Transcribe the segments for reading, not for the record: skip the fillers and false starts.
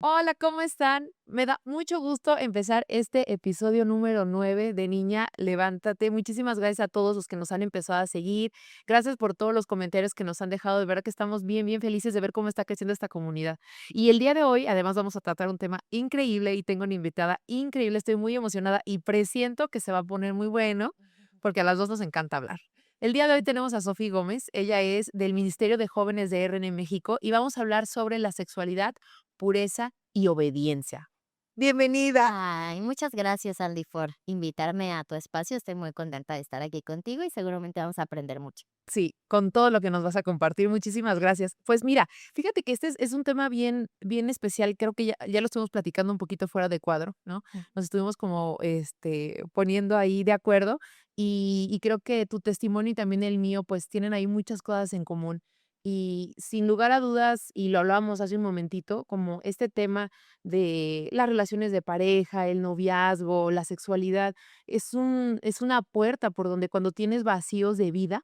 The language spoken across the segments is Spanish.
Hola, ¿cómo están? Me da mucho gusto empezar este episodio número 9 de Niña, Levántate. Muchísimas gracias a todos los que nos han empezado a seguir. Gracias por todos los comentarios que nos han dejado. De verdad que estamos bien, bien felices de ver cómo está creciendo esta comunidad. Y el día de hoy, además, vamos a tratar un tema increíble y tengo una invitada increíble. Estoy muy emocionada y presiento que se va a poner muy bueno porque a las dos nos encanta hablar. El día de hoy tenemos a Sofi Gómez. Ella es del Ministerio de Jóvenes de RN México y vamos a hablar sobre la sexualidad, pureza y obediencia. Bienvenida. Ay, muchas gracias, Andy, por invitarme a tu espacio. Estoy muy contenta de estar aquí contigo y seguramente vamos a aprender mucho. Sí, con todo lo que nos vas a compartir, muchísimas gracias. Pues mira, fíjate que este es un tema bien bien especial, creo que ya lo estuvimos platicando un poquito fuera de cuadro, ¿no? Mm. Nos estuvimos como, poniendo ahí de acuerdo, y creo que tu testimonio y también el mío, pues, tienen ahí muchas cosas en común. Y sin lugar a dudas, y lo hablábamos hace un momentito, como este tema de las relaciones de pareja, el noviazgo, la sexualidad, es una puerta por donde cuando tienes vacíos de vida,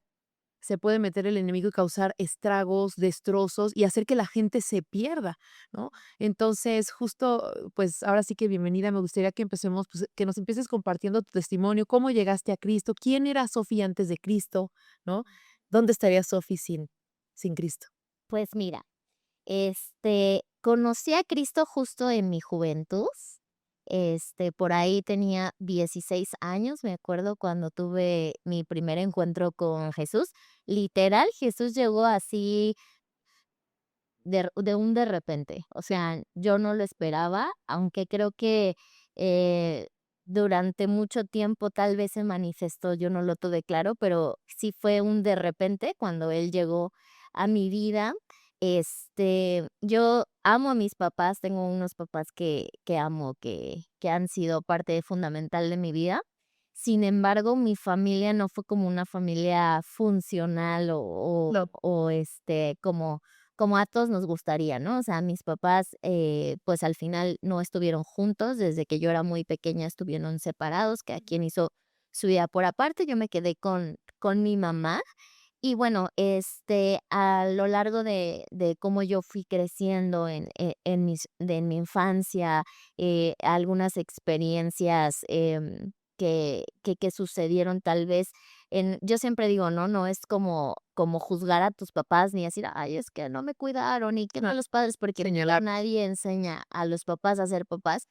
se puede meter el enemigo y causar estragos, destrozos y hacer que la gente se pierda, ¿no? Entonces, justo, pues, ahora sí que bienvenida, me gustaría que empecemos, pues, que nos empieces compartiendo tu testimonio, cómo llegaste a Cristo, quién era Sofi antes de Cristo, ¿no? ¿Dónde estaría Sofi sin Cristo? Pues mira, conocí a Cristo justo en mi juventud. Por ahí tenía 16 años, me acuerdo cuando tuve mi primer encuentro con Jesús. Literal, Jesús llegó así de repente. O sea, yo no lo esperaba, aunque creo que eh, durante mucho tiempo tal vez se manifestó, yo no lo tuve claro, pero sí fue un de repente cuando él llegó a mi vida. Yo amo a mis papás, tengo unos papás que amo, que han sido parte fundamental de mi vida. Sin embargo, mi familia no fue como una familia funcional Lo como a todos nos gustaría, ¿no? O sea, mis papás, pues, al final no estuvieron juntos, desde que yo era muy pequeña estuvieron separados, cada quien hizo su vida por aparte, yo me quedé con mi mamá. Y bueno, a lo largo de cómo yo fui creciendo en mi infancia, algunas experiencias, que sucedieron tal vez yo siempre digo, no es como juzgar a tus papás, ni decir: "Ay, es que no me cuidaron, y qué ah, malos padres", porque señalar. nadie enseña a los papás a ser papás.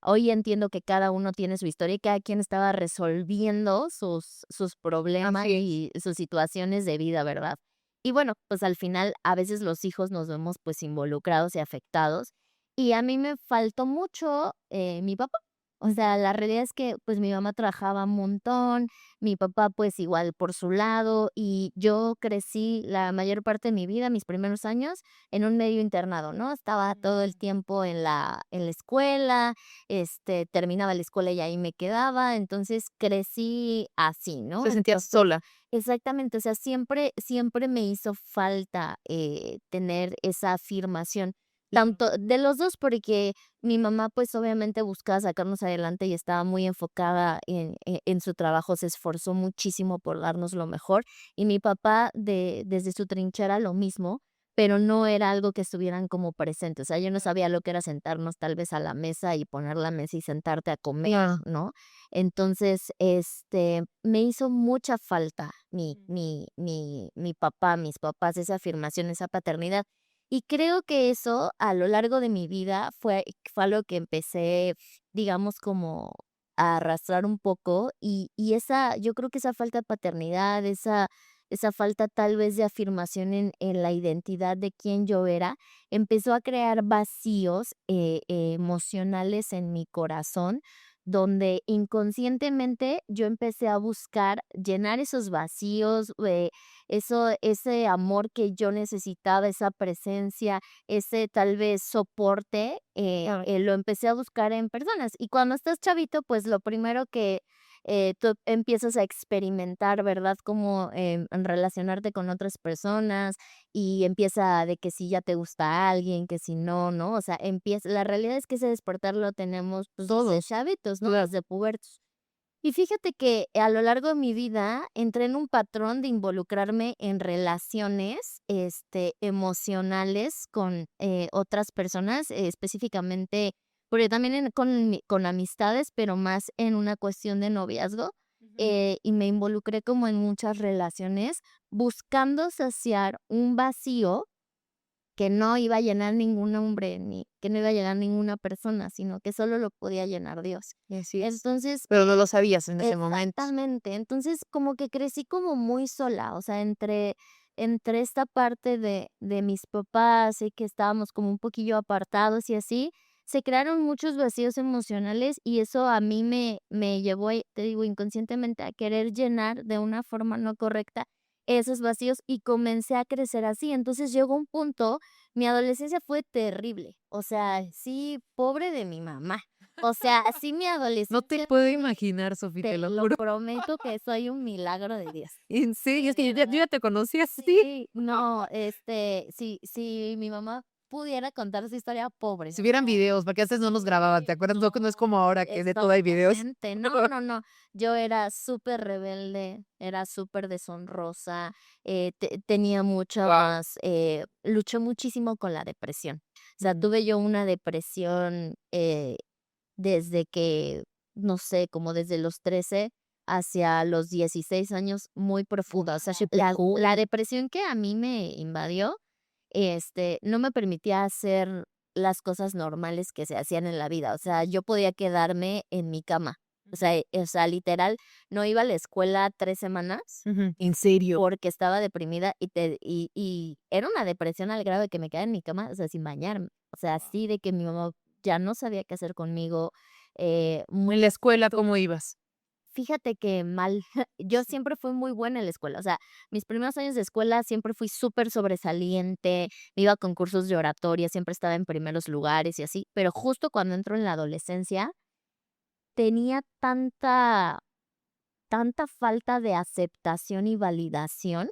Hoy entiendo que cada uno tiene su historia y cada quien estaba resolviendo sus problemas Así es. y sus situaciones de vida, ¿verdad? Y bueno, pues al final a veces los hijos nos vemos pues involucrados y afectados. Y a mí me faltó mucho mi papá. O sea, la realidad es que pues mi mamá trabajaba un montón, mi papá pues igual por su lado, y yo crecí la mayor parte de mi vida, mis primeros años, en un medio internado, ¿no? Estaba todo el tiempo en la escuela, terminaba la escuela y ahí me quedaba, entonces crecí así, ¿no? Se sentía Entonces sola. exactamente, o sea, siempre me hizo falta, tener esa afirmación, tanto de los 2 porque mi mamá, pues, obviamente buscaba sacarnos adelante y estaba muy enfocada en su trabajo, se esforzó muchísimo por darnos lo mejor, y mi papá desde su trinchera lo mismo, pero no era algo que estuvieran como presentes, o sea, yo no sabía lo que era sentarnos tal vez a la mesa y poner la mesa y sentarte a comer, Claro. ¿no? Entonces, me hizo mucha falta mi papá, mis papás, esa afirmación, esa paternidad. Y creo que eso, a lo largo de mi vida, fue algo que empecé, digamos, como a arrastrar un poco, y esa yo creo que esa falta de paternidad, esa falta tal vez de afirmación en la identidad de quién yo era, empezó a crear vacíos, emocionales en mi corazón, donde inconscientemente yo empecé a buscar llenar esos vacíos, ese amor que yo necesitaba, esa presencia, ese tal vez soporte, Claro. lo empecé a buscar en personas. Y cuando estás chavito, pues lo primero que tú empiezas a experimentar, ¿verdad? Como en relacionarte con otras personas, y empieza de que si ya te gusta alguien, que si no, ¿no? O sea, empieza la realidad es que ese despertar lo tenemos, pues, desde Todos. chavitos, ¿no? Claro. Desde pubertos. Y fíjate que a lo largo de mi vida entré en un patrón de involucrarme en relaciones, emocionales con, otras personas, específicamente, porque también con amistades, pero más en una cuestión de noviazgo, Ujú. y me involucré como en muchas relaciones buscando saciar un vacío que no iba a llenar ningún hombre, ni que no iba a llenar ninguna persona, sino que solo lo podía llenar Dios. Así es. Entonces, Pero no lo sabías en ese momento. exactamente. Entonces, como que crecí como muy sola, o sea, entre esta parte de mis papás y que estábamos como un poquillo apartados y así, se crearon muchos vacíos emocionales y eso a mí me llevó, te digo, inconscientemente a querer llenar de una forma no correcta esos vacíos y comencé a crecer así. Entonces, llegó un punto, mi adolescencia fue terrible, o sea, sí, pobre de mi mamá. O sea, sí, mi No te adolescencia puedo imaginar, Sofi, te te lo lo juro. prometo que soy un milagro de Dios. En serio, es De que yo verdad. ya te conocí así. Sí, no, si mi mamá pudiera contar su historia, pobre. Si hubieran videos, porque antes no los grababan, ¿te acuerdas? No es como ahora que de todo hay videos. Exactamente. No, no, no. Yo era súper rebelde, era súper deshonrosa, tenía Guau. muchas, luché muchísimo con la depresión. O sea, Ujú. tuve yo una depresión, desde que, no sé, como desde los 13 hacia los 16 años, muy profunda. O sea, la depresión que a mí me invadió, no me permitía hacer las cosas normales que se hacían en la vida. O sea, yo podía quedarme en mi cama. O sea, literal, no iba a la escuela 3 semanas Ujú. ¿En serio? porque estaba deprimida y era una depresión al grado de que me quedaba en mi cama, o sea, sin bañarme. O sea, así de que mi mamá ya no sabía qué hacer conmigo, En la muchas escuela, ¿cómo ibas? fíjate que mal. Yo siempre fui muy buena en la escuela, o sea, mis primeros años de escuela siempre fui súper sobresaliente, me iba a concursos de oratoria, siempre estaba en primeros lugares y así, pero justo cuando entro en la adolescencia, tenía tanta falta de aceptación y validación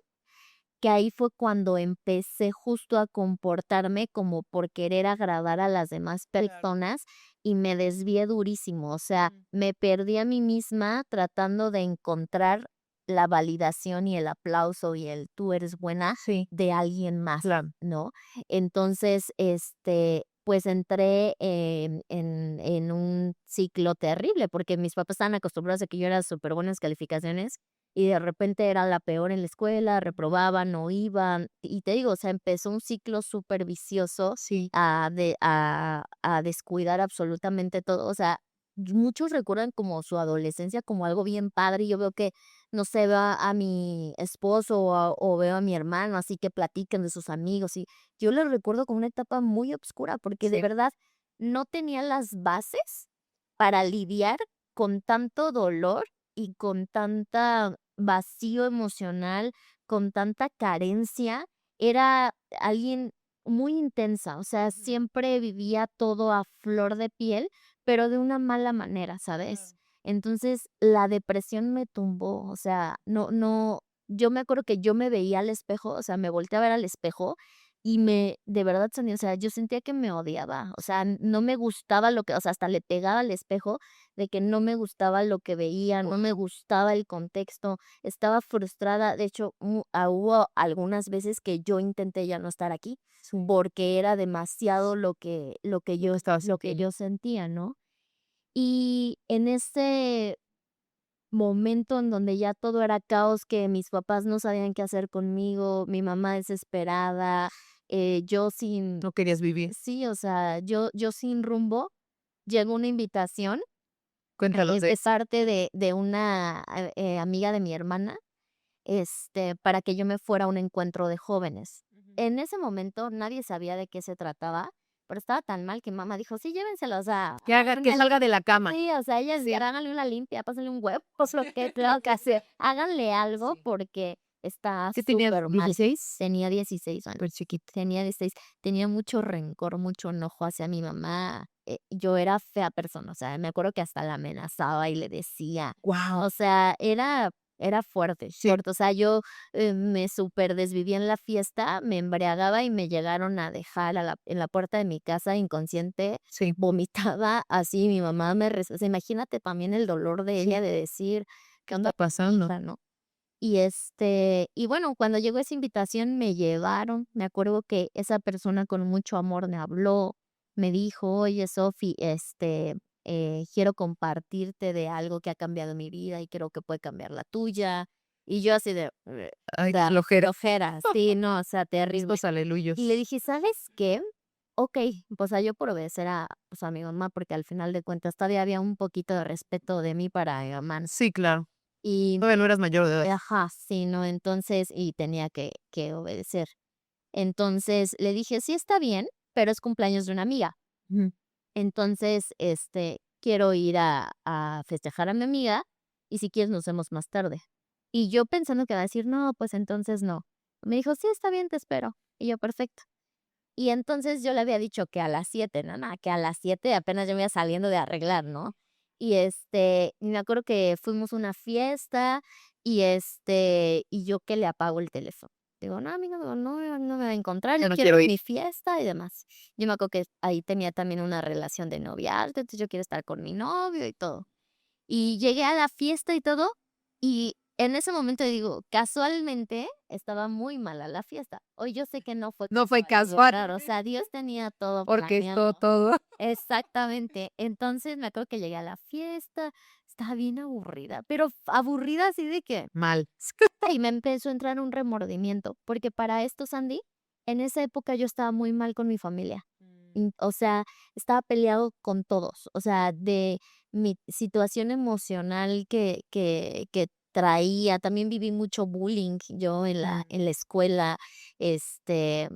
que ahí fue cuando empecé justo a comportarme como por querer agradar a las demás Claro. personas y me desvié durísimo, o sea, Ujú. me perdí a mí misma tratando de encontrar la validación y el aplauso y el tú eres buena Sí, de alguien más, claro. ¿no? Entonces, pues entré en un ciclo terrible porque mis papás estaban acostumbrados a que yo era súper buenas calificaciones y de repente era la peor en la escuela, reprobaban, no iban, y te digo, o sea, empezó un ciclo súper vicioso Sí. a descuidar absolutamente todo, o sea, muchos recuerdan como su adolescencia como algo bien padre, y yo veo que, no sé, veo a mi esposo o veo a mi hermano, así que platican de sus amigos, y yo lo recuerdo como una etapa muy oscura, porque de Sí. verdad no tenía las bases para lidiar con tanto dolor y con tanta vacío emocional, con tanta carencia. Era alguien muy intensa, o sea, Ujú. siempre vivía todo a flor de piel, pero de una mala manera, ¿sabes? Claro. Entonces, la depresión me tumbó, o sea, no, yo me acuerdo que yo me veía al espejo, o sea, me volteé a ver al espejo y de verdad, Sonia, o sea, yo sentía que me odiaba, o sea, no me gustaba o sea, hasta le pegaba al espejo de que no me gustaba lo que veía, no me gustaba el contexto, estaba frustrada. De hecho, hubo algunas veces que yo intenté ya no estar aquí, Sí. porque era demasiado Lo que estabas lo que sintiendo. yo sentía, ¿no? Y en ese momento en donde ya todo era caos, que mis papás no sabían qué hacer conmigo, mi mamá desesperada, yo sin No querías vivir. sí, o sea, yo sin rumbo, llegó una invitación Cuéntanos de de eso. parte de una, amiga de mi hermana, para que yo me fuera a un encuentro de jóvenes. Ujú. En ese momento nadie sabía de qué se trataba, pero estaba tan mal que mamá dijo: "Sí, llévenselo, o sea, Que salga de la cama. sí, o sea, ellas Sí. háganle una limpia, pásenle un huevo, pues, lo que tengan que hacer, háganle algo Sí. porque está ¿Qué tenías, súper mal". 16? Tenía 16 años, Súper chiquita. tenía 16, tenía mucho rencor, mucho enojo hacia mi mamá, yo era fea persona, o sea, me acuerdo que hasta la amenazaba y le decía, Guau. o sea, era Era fuerte, Sí, fuerte. O sea, yo, me súper desvivía en la fiesta, me embriagaba y me llegaron a dejar en la puerta de mi casa inconsciente, sí. vomitada, así mi mamá o sea, imagínate también el dolor de ella Sí. de decir: ¿Qué "¿Qué onda está con mi pasando? hija?", ¿no? Y bueno, cuando llegó esa invitación me llevaron, me acuerdo que esa persona con mucho amor me habló, me dijo: "Oye, Sofi, quiero compartirte de algo que ha cambiado mi vida y creo que puede cambiar la tuya". Y yo así de, Ay, qué da flojera. flojera, sí, no, o sea, terrible. Estos Y le aleluyos. dije: "¿Sabes qué? Okey", o sea, yo por obedecer a, pues, a mi mamá, porque al final de cuentas todavía había un poquito de respeto de mí para mi mamá, ¿no? Sí, claro. Y Todavía no eras mayor de edad. ajá, sí, no, entonces, y tenía que obedecer. Entonces, le dije: "Sí, está bien, pero es cumpleaños de una amiga. Ujú. Entonces, quiero ir a festejar a mi amiga, y si quieres nos vemos más tarde". Y yo pensando que va a decir: "No, pues entonces no". Me dijo: "Sí, está bien, te espero". Y yo: "Perfecto". Y entonces yo le había dicho que a las 7, no, no, que a las 7 apenas yo me iba saliendo de arreglar, ¿no? Y me acuerdo que fuimos a una fiesta y yo que le apago el teléfono. Digo: "No, amigo, no, no me va a encontrar, yo Ya no quiero quiero ir. mi fiesta y demás". Yo me acuerdo que ahí tenía también una relación de noviazgo, entonces yo quiero estar con mi novio y todo. Y llegué a la fiesta y todo, y en ese momento digo, casualmente estaba muy mala la fiesta. Hoy yo sé que no fue No fue casual, digo, casual, claro, o sea, Dios tenía todo orquestó planeado. todo Exactamente. Entonces, me acuerdo que llegué a la fiesta, estaba bien aburrida, pero aburrida así de que mal. y me empezó a entrar un remordimiento, porque para esto, Sandy, en esa época yo estaba muy mal con mi familia. O sea, estaba peleado con todos, o sea, de mi situación emocional que traía, también viví mucho bullying yo en la Mm. en la escuela, este,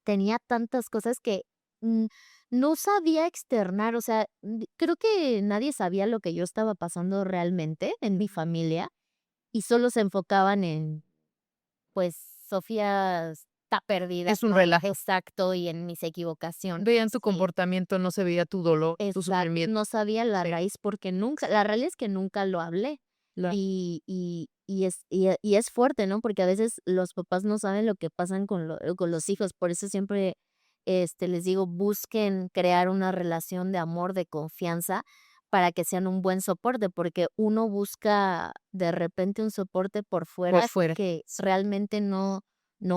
tenía tantas cosas que, mm, no sabía externar, o sea, creo que nadie sabía lo que yo estaba pasando realmente en mi familia, y solo se enfocaban en, pues, Sofía está perdida, Es un ¿no? relajo. Exacto, y en mis equivocaciones. Veían tu Sí, comportamiento, no se veía tu dolor, tu exacto. sufrimiento. No sabía la Sí, raíz porque nunca la realidad es que nunca lo hablé. claro. Y es fuerte, ¿no? Porque a veces los papás no saben lo que pasan con los hijos. Por eso siempre, les digo, busquen crear una relación de amor, de confianza, para que sean un buen soporte, porque uno busca de repente un soporte por Por fuera fuera. que Sí. realmente no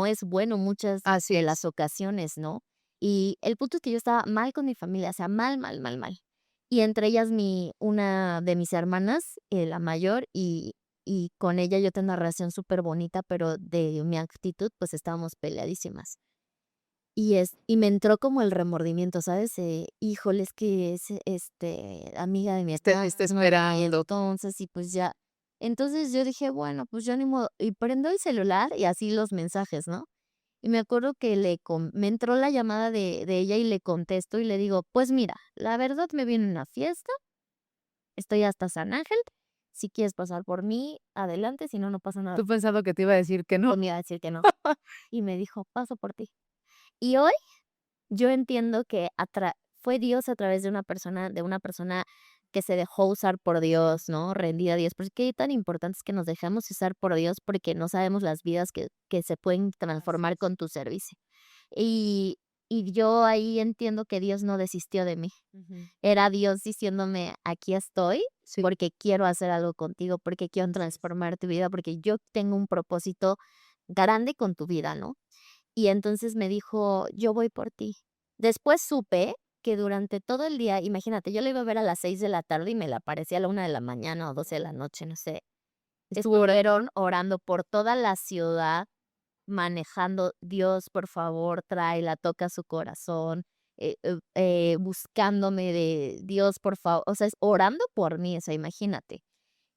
es bueno muchas Así de las es. ocasiones, ¿no? Y el punto es que yo estaba mal con mi familia, o sea, mal, mal, mal, mal. Y entre ellas una de mis hermanas, la mayor, y con ella yo tengo una relación súper bonita, pero de mi actitud, pues, estábamos peleadísimas. Y me entró como el remordimiento, ¿sabes? Híjole, es que es, amiga de mi Está hermana, y esperando. entonces, y pues ya. Entonces yo dije: "Bueno, pues ya ni modo", y prendo el celular y así los mensajes, ¿no? Y me acuerdo que me entró la llamada de ella y le contesto y le digo: "Pues mira, la verdad me viene una fiesta, estoy hasta San Ángel, si quieres pasar por mí, adelante, si no, no pasa nada". Tú pensando que te iba a decir que no. Pues me iba a decir que no. Y me dijo: "Paso por ti". Y hoy yo entiendo que fue Dios a través de una persona que se dejó usar por Dios, ¿no? Rendida a Dios. Porque qué tan importante es que nos dejemos usar por Dios, porque no sabemos las vidas que se pueden Así transformar es. con tu servicio. Y y yo ahí entiendo que Dios no desistió de mí. Ujú. Era Dios diciéndome: "Aquí estoy, Sí, porque quiero hacer algo contigo, porque quiero así es. transformar tu vida, porque yo tengo un propósito grande con tu vida", ¿no? Y entonces me dijo: "Yo voy por ti". Después supe que durante todo el día, imagínate, yo la iba a ver a las 6 de la tarde y me la aparecía a la 1 de la mañana o 12 de la noche, no sé. Estuvo orando. Estuvieron orando por toda la ciudad, manejando: "Dios, por favor, tráela, toca su corazón", buscándome de: "Dios, por favor", o sea, es orando por mí, o sea, imagínate.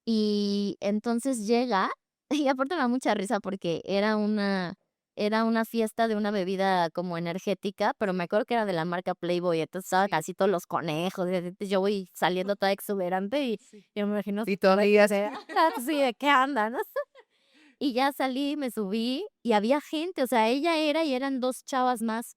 Y entonces llega, y aparte me da mucha risa porque era una fiesta de una bebida como energética, pero me acuerdo que era de la marca Playboy, entonces estaba Sí, casi todos los conejos, y entonces yo voy saliendo toda exuberante y sí. yo me imagino Y todavía así. sí, ¿de qué anda, no? Y ya salí, me subí y había gente, o sea, ella era y eran 2 chavas más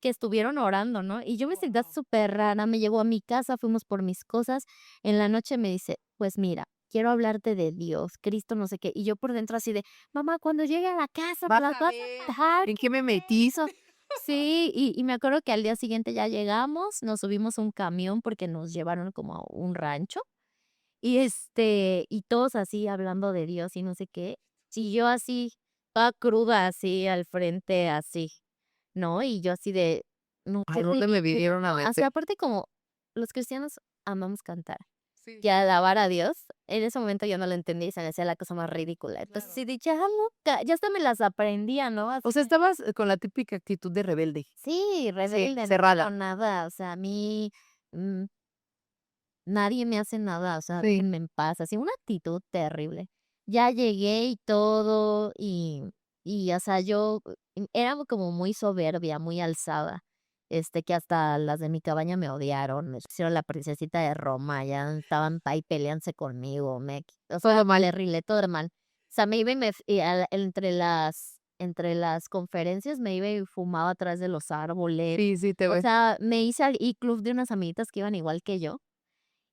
que estuvieron orando, ¿no? Y yo me sentía Guau. súper rara, me llevó a mi casa, fuimos por mis cosas. En la noche me dice: "Pues mira, quiero hablarte de Dios, Cristo, no sé qué. Y yo por dentro así de, mamá, cuando llegue a la casa, me Vas las a vas ver a dar, en ¿qué qué me es eso? metiste. Sí, y me acuerdo que al día siguiente ya llegamos, nos subimos a un camión porque nos llevaron como a un rancho. Y todos así hablando de Dios y no sé qué. Y yo así, toda cruda, así al frente, así, ¿no? Y yo así de, no ¿A sé dónde me qué. vinieron a O sea, meter? aparte como los cristianos amamos cantar Sí, y alabar a Dios, en ese momento yo no lo entendí y se me hacía la cosa más ridícula. Entonces claro. sí dije, ah, loca, ya hasta me las aprendía, ¿no? Así O sea, de, estabas con la típica actitud de rebelde. sí, Sí, rebelde, no, cerrada. nada, o sea, a mí mm, nadie me hace nada, o sea, Sí. déjenme en paz, así una actitud terrible. Ya llegué y todo, o sea, yo era como muy soberbia, muy alzada, que hasta las de mi cabaña me odiaron, me hicieron la princesita de Roma, ya estaban ahí peleándose conmigo, o sea, Todo mal. terrible, todo mal. O sea, me iba y entre las conferencias me iba y fumaba atrás de los árboles. Sí, sí, te O ve. sea, me hice al club de unas amiguitas que iban igual que yo.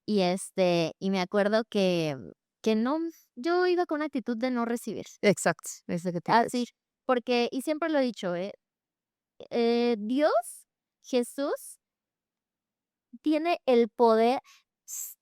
Y me acuerdo que no, yo iba con una actitud de no recibir. Exacto, es lo que te iba a Así, decir. porque, y siempre lo he dicho, Dios, Jesús, tiene el poder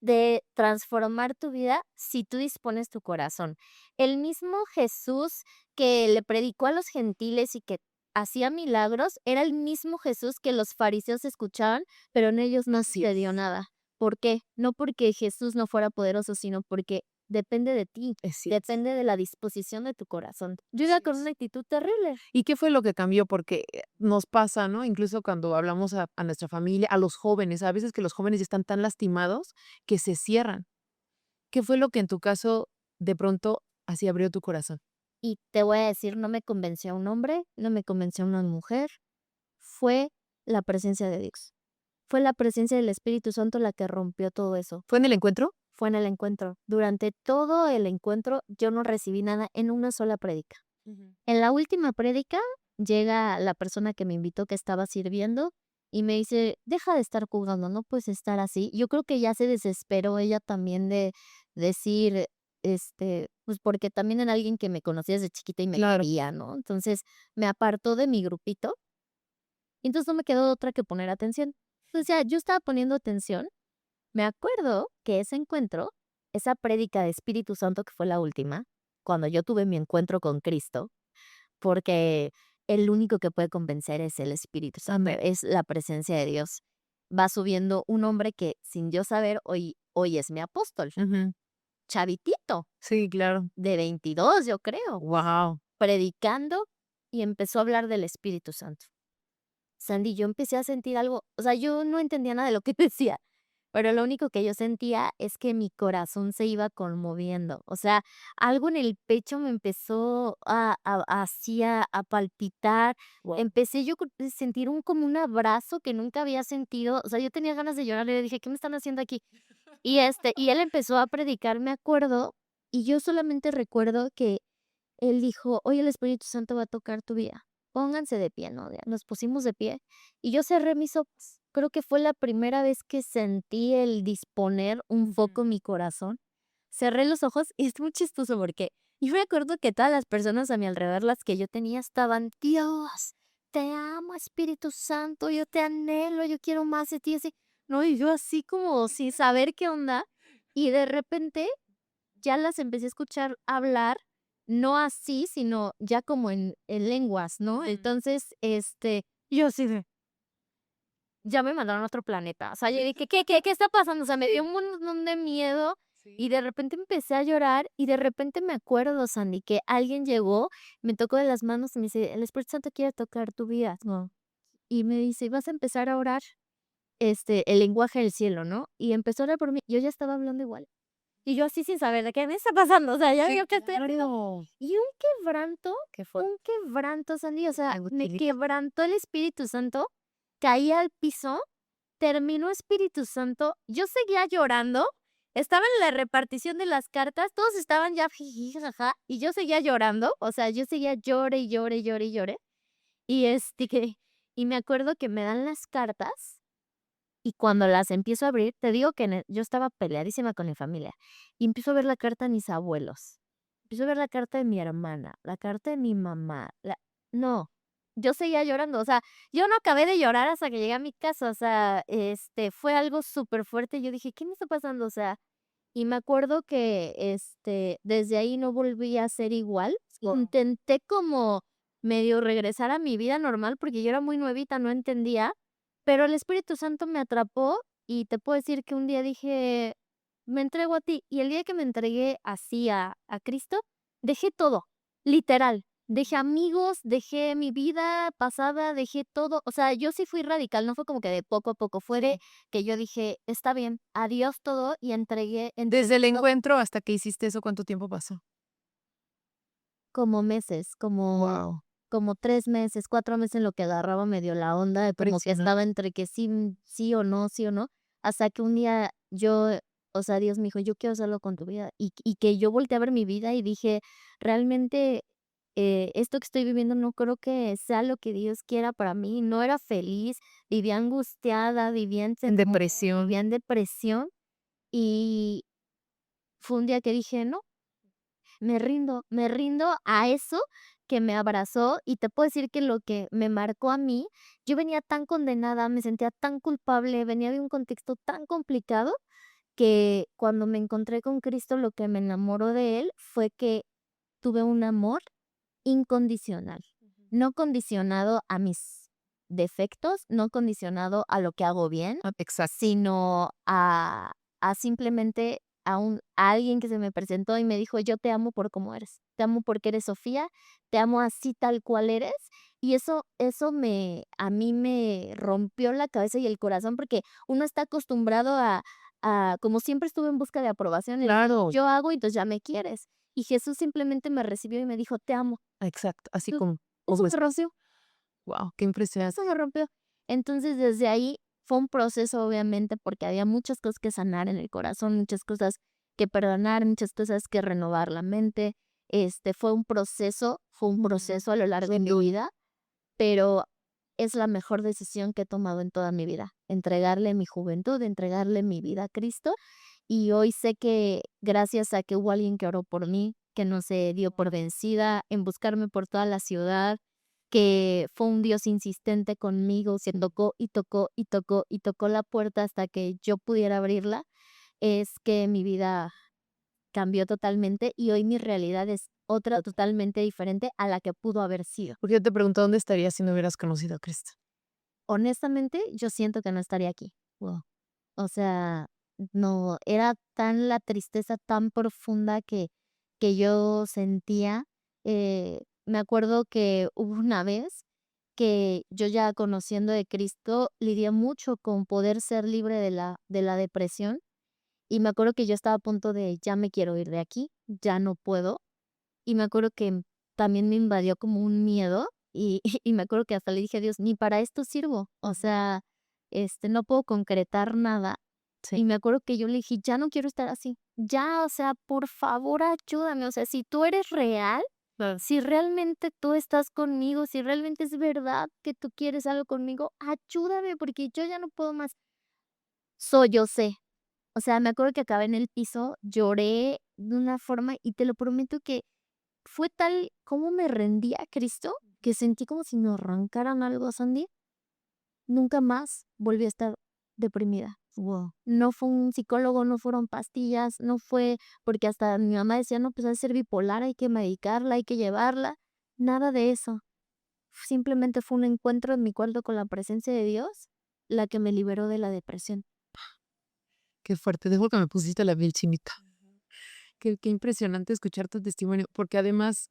de transformar tu vida si tú dispones tu corazón. El mismo Jesús que le predicó a los gentiles y que hacía milagros, era el mismo Jesús que los fariseos escuchaban, pero en ellos no Así sucedió es. nada. ¿Por qué? No porque Jesús no fuera poderoso, sino porque depende de ti, Es cierto. depende de la disposición de tu corazón. Yo iba Así con es. una actitud terrible. ¿Y qué fue lo que cambió? Porque nos pasa, ¿no? Incluso cuando hablamos a nuestra familia, a los jóvenes, a veces que los jóvenes ya están tan lastimados que se cierran. ¿Qué fue lo que en tu caso de pronto así abrió tu corazón? Y te voy a decir, no me convenció un hombre, no me convenció una mujer, fue la presencia de Dios. Fue la presencia del Espíritu Santo la que rompió todo eso. ¿Fue en el encuentro? Fue en el encuentro. Durante todo el encuentro yo no recibí nada en una sola prédica. Ujú. En la última prédica llega la persona que me invitó que estaba sirviendo y me dice, deja de estar jugando, no puedes estar así. Yo creo que ya se desesperó ella también de decir, pues porque también era alguien que me conocía desde chiquita y me Claro. quería, ¿no? Entonces me apartó de mi grupito y entonces no me quedó otra que poner atención. Entonces ya yo estaba poniendo atención. Me acuerdo que ese encuentro, esa prédica de Espíritu Santo que fue la última, cuando yo tuve mi encuentro con Cristo, porque el único que puede convencer es el Espíritu Santo, Amén. es la presencia de Dios. Va subiendo un hombre que, sin yo saber, hoy es mi apóstol, Ujú. chavitito, Sí, claro. de 22 yo creo, Wow. predicando y empezó a hablar del Espíritu Santo. Sandy, yo empecé a sentir algo, o sea, yo no entendía nada de lo que decía, pero lo único que yo sentía es que mi corazón se iba conmoviendo, o sea, algo en el pecho me empezó a palpitar, empecé yo a sentir como un abrazo que nunca había sentido, o sea, yo tenía ganas de llorar y le dije, ¿qué me están haciendo aquí? Y él empezó a predicar, me acuerdo, y yo solamente recuerdo que él dijo: "Hoy el Espíritu Santo va a tocar tu vida. Pónganse de pie", ¿no? Ya nos pusimos de pie y yo cerré mis ojos. Creo que fue la primera vez que sentí el disponer un Ujú. poco mi corazón. Cerré los ojos y es muy chistoso porque yo me acuerdo que todas las personas a mi alrededor, las que yo tenía, estaban: "Dios, te amo, Espíritu Santo, yo te anhelo, yo quiero más de ti", así, ¿no? Y yo así como sin saber qué onda, y de repente ya las empecé a escuchar hablar, no así, sino ya como en lenguas, ¿no? Ujú. Entonces, yo así de, ya me mandaron a otro planeta. O sea, yo dije, ¿qué está pasando? O sea, me dio un montón de miedo y Sí. de repente empecé a llorar y de repente me acuerdo, Sandy, que alguien llegó, me tocó de las manos y me dice, el Espíritu Santo quiere tocar tu vida. No. Y me dice, vas a empezar a orar, el lenguaje del cielo, ¿no? Y empezó a orar por mí. Yo ya estaba hablando igual. Y yo así sin saber de qué me está pasando, o sea, ya Sí, yo qué estoy haciendo. claro. Y Qué fuerte. un quebranto, Sandy, o sea, Algo me chiquito. quebrantó el Espíritu Santo, caí al piso, terminó Espíritu Santo, yo seguía llorando, estaba en la repartición de las cartas, todos estaban ya jiji, jaja, y yo seguía llorando, o sea, yo seguía llore y llore y llore y llore. Y y me acuerdo que me dan las cartas Y cuando las empiezo a abrir, te digo que yo estaba peleadísima con mi familia, y empiezo a ver la carta de mis abuelos, empiezo a ver la carta de mi hermana, la carta de mi mamá, no, yo seguía llorando, o sea, yo no acabé de llorar hasta que llegué a mi casa, o sea, fue algo súper fuerte. Yo dije: "¿Qué me está pasando?". O sea, y me acuerdo que, desde ahí no volví a ser igual. Intenté como medio regresar a mi vida normal, porque yo era muy nuevita, no entendía, pero el Espíritu Santo me atrapó, y te puedo decir que un día dije: "Me entrego a ti", y el día que me entregué así a Cristo, dejé todo, literal. Dejé amigos, dejé mi vida pasada, dejé todo. O sea, yo sí fui radical, no fue como que de poco a poco, fue de que yo dije: "Está bien, adiós todo", y entregué Desde el todo encuentro hasta que hiciste eso, ¿cuánto tiempo pasó? como meses, Wow, como 3 meses, 4 meses en lo que agarraba medio la onda, de como que estaba impresionante. entre que sí, sí o no, hasta que un día yo, o sea, Dios me dijo: "Yo quiero hacerlo con tu vida", y que yo volteé a ver mi vida y dije: "Realmente, esto que estoy viviendo no creo que sea lo que Dios quiera para mí". No era feliz, vivía angustiada, vivía en En temor, depresión. vivía en depresión, y fue un día que dije: "No". Me rindo a eso que me abrazó, y te puedo decir que lo que me marcó a mí, yo venía tan condenada, me sentía tan culpable, venía de un contexto tan complicado, que cuando me encontré con Cristo, lo que me enamoró de Él fue que tuve un amor incondicional, no condicionado a mis defectos, no condicionado a lo que hago bien, Ah, exacto. sino a simplemente a alguien que se me presentó y me dijo: "Yo te amo por cómo eres, te amo porque eres Sofía, te amo así tal cual eres", y eso a mí me rompió la cabeza y el corazón, porque uno está acostumbrado como siempre estuve en busca de aprobación, Claro, yo hago y entonces ya me quieres. Y Jesús simplemente me recibió y me dijo: "Te amo". exacto, así Entonces, como eso es. me rompió, Wow, qué impresionante. eso me rompió. Entonces, desde ahí fue un proceso, obviamente, porque había muchas cosas que sanar en el corazón, muchas cosas que perdonar, muchas cosas que renovar la mente. Fue un proceso a lo largo de Sin mi duda. vida, pero es la mejor decisión que he tomado en toda mi vida, entregarle mi juventud, entregarle mi vida a Cristo. Y hoy sé que gracias a que hubo alguien que oró por mí, que no se dio por vencida en buscarme por toda la ciudad, que fue un Dios insistente conmigo, se tocó y tocó y tocó y tocó la puerta hasta que yo pudiera abrirla, es que mi vida cambió totalmente y hoy mi realidad es otra totalmente diferente a la que pudo haber sido. Porque yo te pregunto, ¿dónde estarías si no hubieras conocido a Cristo? Honestamente, yo siento que no estaría aquí. Wow. O sea, no, era tan la tristeza tan profunda que yo sentía. Me acuerdo que hubo una vez que yo ya conociendo de Cristo, lidié mucho con poder ser libre de la depresión. Y me acuerdo que yo estaba a punto de, ya me quiero ir de aquí, ya no puedo. Y me acuerdo que también me invadió como un miedo y y me acuerdo que hasta le dije a Dios: "Ni para esto sirvo". O sea, no puedo concretar nada. Sí. Y me acuerdo que yo le dije: "Ya no quiero estar así. Ya, o sea, por favor, ayúdame. O sea, si tú eres real, Claro. si realmente tú estás conmigo, si realmente es verdad que tú quieres algo conmigo, ayúdame, porque yo ya no puedo más". Sollocé. O sea, me acuerdo que acabé en el piso, lloré de una forma y te lo prometo que fue tal como me rendí a Cristo, que sentí como si me arrancaran algo, Sandy. Nunca más volví a estar deprimida. Wow. No fue un psicólogo, no fueron pastillas, no fue porque hasta mi mamá decía: "No, pues ha de ser bipolar, hay que medicarla, hay que llevarla". Nada de eso. Simplemente fue un encuentro en mi cuarto con la presencia de Dios, la que me liberó de la depresión. Qué fuerte, dejo que me pusiste la piel chinita. Qué impresionante escuchar tu testimonio, porque además,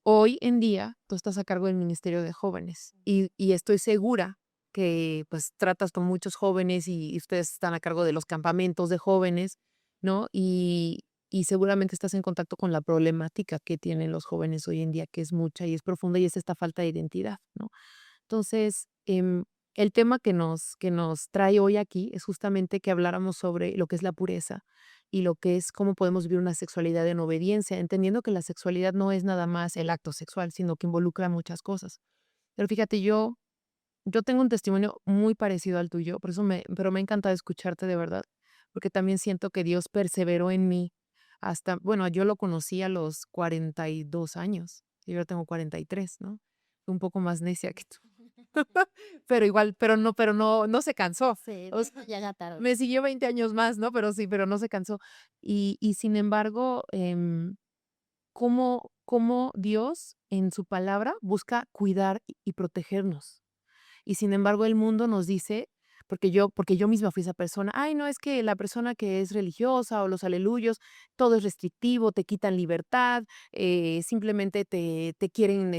hoy en día, tú estás a cargo del Ministerio de Jóvenes, y estoy segura que, pues, tratas con muchos jóvenes, y ustedes están a cargo de los campamentos de jóvenes, ¿no? Y seguramente estás en contacto con la problemática que tienen los jóvenes hoy en día, que es mucha y es profunda, y es esta falta de identidad, ¿no? Entonces, el tema que nos trae hoy aquí es justamente que habláramos sobre lo que es la pureza y lo que es cómo podemos vivir una sexualidad en obediencia, entendiendo que la sexualidad no es nada más el acto sexual, sino que involucra muchas cosas. Pero fíjate, yo Yo tengo un testimonio muy parecido al tuyo, por eso pero me ha encantado escucharte de verdad, porque también siento que Dios perseveró en mí hasta, bueno, yo lo conocí a los 42 años, y yo tengo 43, ¿no? Un poco más necia que tú. Pero igual, no se cansó. Sí, O no sea, llega tarde. me siguió 20 años más, ¿no? Pero sí, pero no se cansó. Y sin embargo, cómo Dios en su palabra busca cuidar y protegernos. Y sin embargo, el mundo nos dice, porque yo misma fui esa persona, ay, no, es que la persona que es religiosa o los aleluyos, todo es restrictivo, te quitan libertad, simplemente te quieren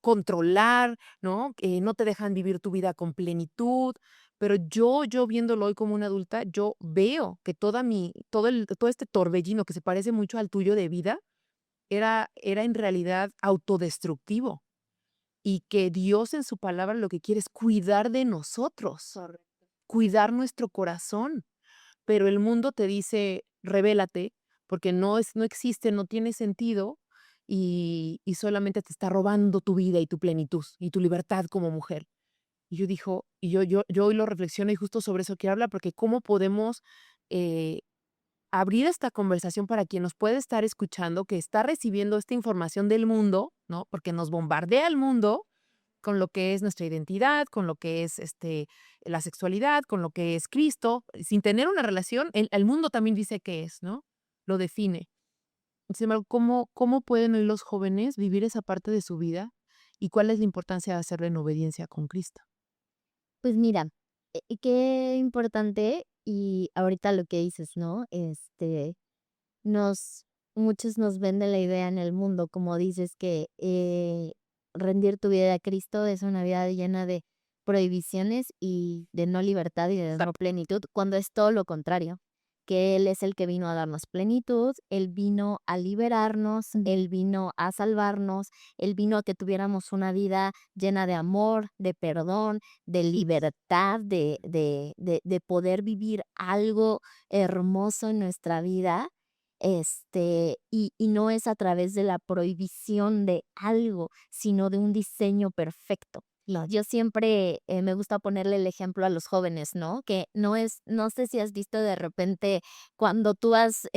controlar, ¿no? No te dejan vivir tu vida con plenitud. Pero yo viéndolo hoy como una adulta, yo veo que todo este torbellino que se parece mucho al tuyo de vida, era en realidad autodestructivo y que Dios en su palabra lo que quiere es cuidar de nosotros, Correcto. cuidar nuestro corazón. Pero el mundo te dice, revélate, porque no existe, no tiene sentido y solamente te está robando tu vida y tu plenitud y tu libertad como mujer. Y yo dijo, yo hoy lo reflexiono y justo sobre eso quiero hablar, porque cómo podemos eh, abrir esta conversación para quien nos puede estar escuchando, que está recibiendo esta información del mundo, ¿no? Porque nos bombardea el mundo con lo que es nuestra identidad, con lo que es la sexualidad, con lo que es Cristo, sin tener una relación, el mundo también dice qué es, ¿no? Lo define. Sin embargo, ¿cómo pueden hoy los jóvenes vivir esa parte de su vida y cuál es la importancia de hacerlo en obediencia con Cristo? Pues mira, qué importante y ahorita lo que dices, ¿no? Nos muchos nos venden la idea en el mundo, como dices, que, rendir tu vida a Cristo es una vida llena de prohibiciones y de no libertad y de no Exacto. plenitud, cuando es todo lo contrario, que Él es el que vino a darnos plenitud, Él vino a liberarnos, Él vino a salvarnos, Él vino a que tuviéramos una vida llena de amor, de perdón, de libertad, de poder vivir algo hermoso en nuestra vida, y no es a través de la prohibición de algo, sino de un diseño perfecto. Claro. Yo siempre, me gusta ponerle el ejemplo a los jóvenes, ¿no? Que no sé si has visto de repente cuando tú vas,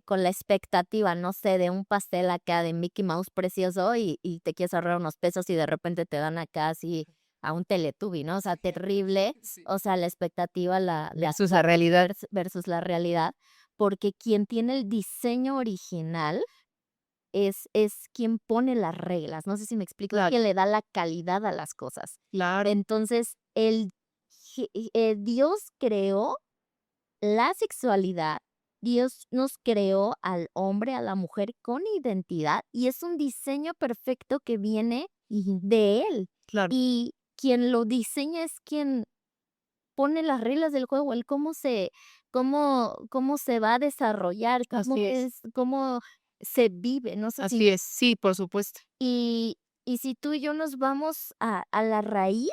con la expectativa, no sé, de un pastel acá de Mickey Mouse precioso y te quieres ahorrar unos pesos y de repente te dan acá así a un Teletubby, ¿no? O sea, terrible, Sí. o sea, la expectativa, Versus la realidad. versus la realidad, porque quien tiene el diseño original es quien pone las reglas, no sé si me explico, es Claro, quien le da la calidad a las cosas. claro. Entonces, Dios creó la sexualidad, Dios nos creó al hombre, a la mujer con identidad, y es un diseño perfecto que viene Ujú. de Él. Claro. Y quien lo diseña es quien pone las reglas del juego, el cómo se va a desarrollar, Así es. cómo se vive, no sé si Así es. Sí, por supuesto. y y si tú y yo nos vamos a la raíz,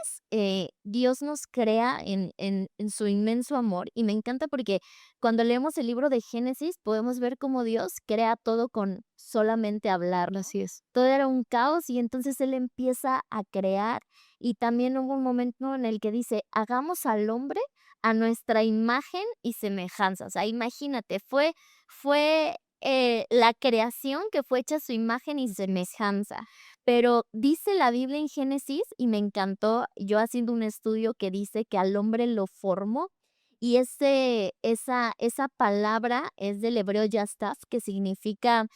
Dios nos crea en su inmenso amor, y me encanta porque cuando leemos el libro de Génesis, podemos ver cómo Dios crea todo con solamente hablar, ¿no? Así es. Todo era un caos, y entonces Él empieza a crear, y también hubo un momento en el que dice: "Hagamos al hombre a nuestra imagen y semejanza". O sea, imagínate, fue, la creación que fue hecha a su imagen y semejanza. Pero dice la Biblia en Génesis, y me encantó, yo haciendo un estudio que dice que al hombre lo formó, y esa palabra es del hebreo yastaf, que significa,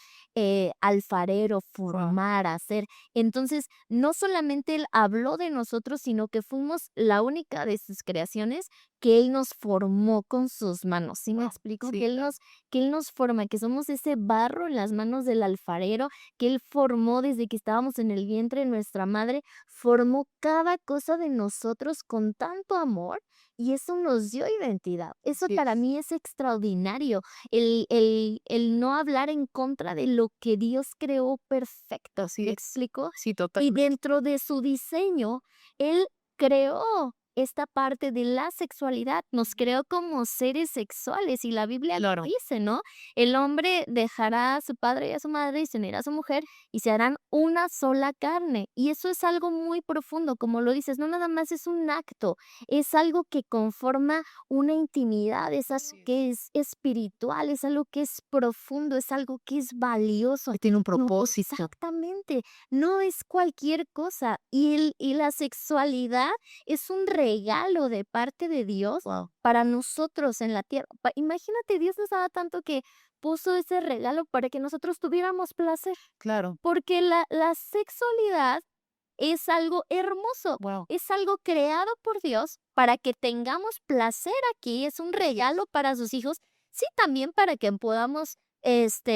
alfarero, Wow. formar, hacer. Entonces, no solamente Él habló de nosotros, sino que fuimos la única de sus creaciones que Él nos formó con sus manos, ¿sí me Wow. explico? Sí, claro. Que Él nos forma, que somos ese barro en las manos del alfarero, que Él formó desde que estábamos en el vientre de nuestra madre, formó cada cosa de nosotros con tanto amor, y eso nos dio identidad. Eso Así para es. mí es extraordinario, el no hablar en contra de lo que Dios creó perfecto, Así ¿me es. explico? Sí, Y totalmente. dentro de su diseño, Él creó. esta parte de la sexualidad, nos creó como seres sexuales y la Biblia lo Claro. dice, ¿no? El hombre dejará a su padre y a su madre y se unirá a su mujer y se harán una sola carne. Y eso es algo muy profundo, como lo dices, no nada más es un acto, es algo que conforma una intimidad, es algo Así es. que es espiritual, es algo que es profundo, es algo que es valioso. Que tiene un No, propósito. exactamente, no es cualquier cosa. Y la sexualidad es un regalo de parte de Dios Wow. para nosotros en la tierra. Imagínate, Dios nos daba tanto que puso ese regalo para que nosotros tuviéramos placer, Claro. porque la sexualidad es algo hermoso, Wow. es algo creado por Dios para que tengamos placer aquí, es un Así es. regalo para sus hijos, sí, también para que podamos,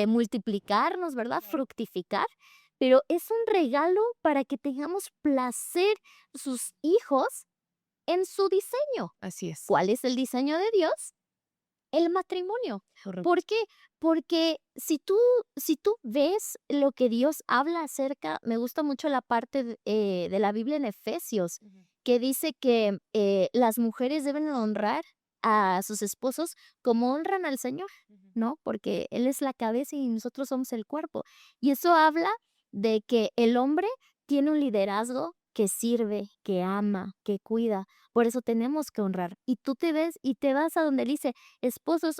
multiplicarnos, ¿verdad? Claro. Fructificar, pero es un regalo para que tengamos placer sus hijos en su diseño. Así es. ¿Cuál es el diseño de Dios? El matrimonio. Correcto. ¿Por qué? Porque si tú ves lo que Dios habla acerca, me gusta mucho la parte de la Biblia en Efesios, Ujú. que dice que las mujeres deben honrar a sus esposos como honran al Señor, Ujú. ¿no? Porque Él es la cabeza y nosotros somos el cuerpo. Y eso habla de que el hombre tiene un liderazgo que sirve, que ama, que cuida. Por eso tenemos que honrar. Y tú te ves y te vas a donde él dice, esposos,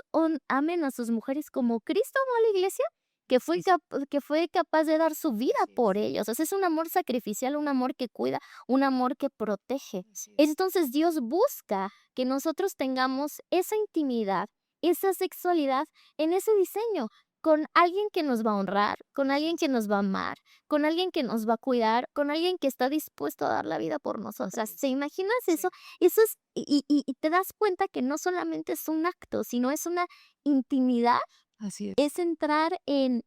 amen a sus mujeres como Cristo amó a la iglesia, Así es. que fue capaz de dar su vida Así por es. ellos. O sea, es un amor sacrificial, un amor que cuida, un amor que protege. Así es. Entonces Dios busca que nosotros tengamos esa intimidad, esa sexualidad en ese diseño, con alguien que nos va a honrar, con alguien que nos va a amar, con alguien que nos va a cuidar, con alguien que está dispuesto a dar la vida por Así nosotras. ¿Te es. imaginas eso? Sí. Eso es, y te das cuenta que no solamente es un acto, sino es una intimidad, Así es. es entrar en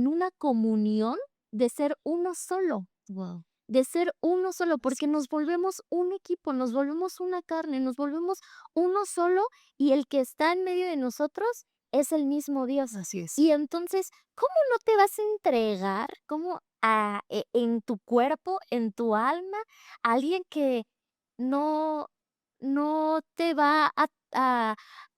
una comunión de ser uno solo, Wow. de ser uno solo, Así porque es. nos volvemos un equipo, nos volvemos una carne, nos volvemos uno solo y el que está en medio de nosotros es el mismo Dios. Así es. Y entonces, ¿cómo no te vas a entregar, cómo en tu cuerpo, en tu alma, a alguien que no, no te va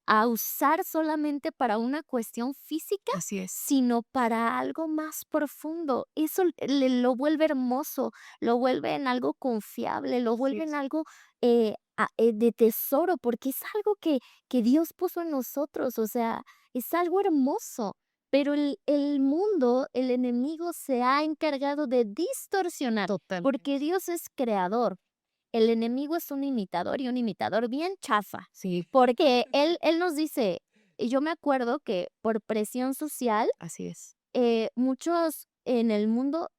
a usar solamente para una cuestión física, Así es. sino para algo más profundo? Eso lo vuelve hermoso, lo vuelve en algo confiable, lo Así vuelve en es. algo de tesoro, porque es algo que Dios puso en nosotros, o sea, es algo hermoso. Pero el mundo, el enemigo se ha encargado de distorsionar, porque Totalmente. Dios es creador. El enemigo es un imitador y un imitador bien chafa, Sí. porque él nos dice, y yo me acuerdo que por presión social, Así es. muchos en el mundo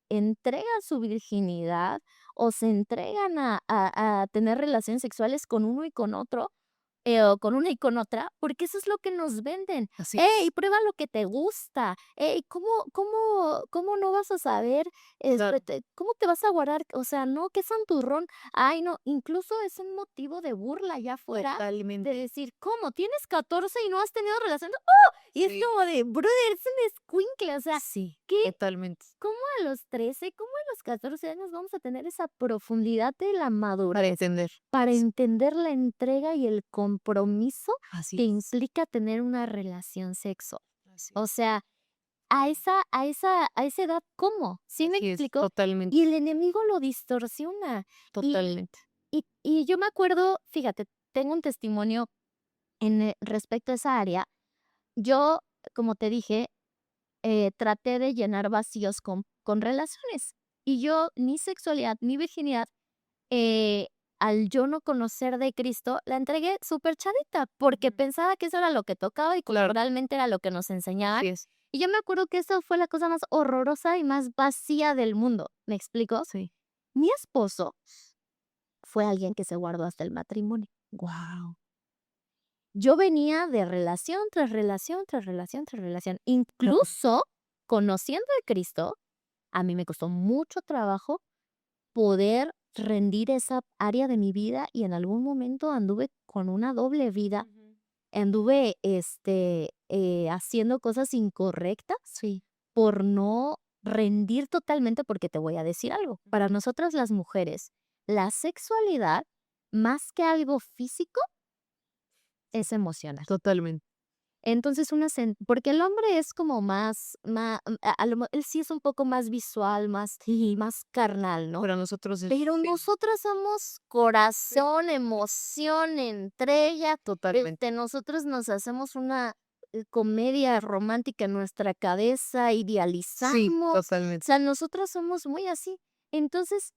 entregan su virginidad o se entregan a tener relaciones sexuales con uno y con otro, o con una y con otra, porque eso es lo que nos venden. Así Hey, es. prueba lo que te gusta. Hey, ¿cómo no vas a saber? Claro. ¿Cómo te vas a guardar? O sea, no, qué santurrón. Ay, no, incluso es un motivo de burla allá afuera de Totalmente. decir, ¿cómo? ¿Tienes 14 y no has tenido relaciones? ¡Oh! Y es Sí. como de, brother, es un escuincle. O sea, Sí. ¿qué? Totalmente. ¿Cómo a los 13, cómo a los 14 años vamos a tener esa profundidad de la madurez Para entender. para Sí. entender la entrega y el compromiso Así que es. implica tener una relación sexual? Así O es. sea, a esa edad, ¿cómo? ¿Sí me Así es. explico? Totalmente. Y el enemigo lo distorsiona. Y Totalmente. y yo me acuerdo, fíjate, tengo un testimonio respecto a esa área. Yo, como te dije, traté de llenar vacíos con relaciones. Y yo, mi sexualidad, mi virginidad, eh, al yo no conocer de Cristo, la entregué súper chavita, porque Ujú. pensaba que eso era lo que tocaba y Claro. culturalmente era lo que nos enseñaban. Así es. Y yo me acuerdo que eso fue la cosa más horrorosa y más vacía del mundo. ¿Me explico? Sí. Mi esposo fue alguien que se guardó hasta el matrimonio. Wow. Yo venía de relación tras relación, tras relación, tras relación. Claro. Incluso conociendo a Cristo, a mí me costó mucho trabajo poder rendir esa área de mi vida y en algún momento anduve con una doble vida. Ujú. Anduve haciendo cosas incorrectas Sí. por no rendir totalmente, porque te voy a decir algo. Para Ujú. nosotras las mujeres, la sexualidad más que algo físico, es emocional. Totalmente. Entonces, porque el hombre es como él sí es un poco más visual, más carnal, ¿no? Para nosotros es Pero sí, nosotras somos sí, corazón, emoción, entrega. totalmente. Nosotros nos hacemos una comedia romántica en nuestra cabeza, Sí, idealizamos. O totalmente. sea, nosotras somos muy así. Entonces,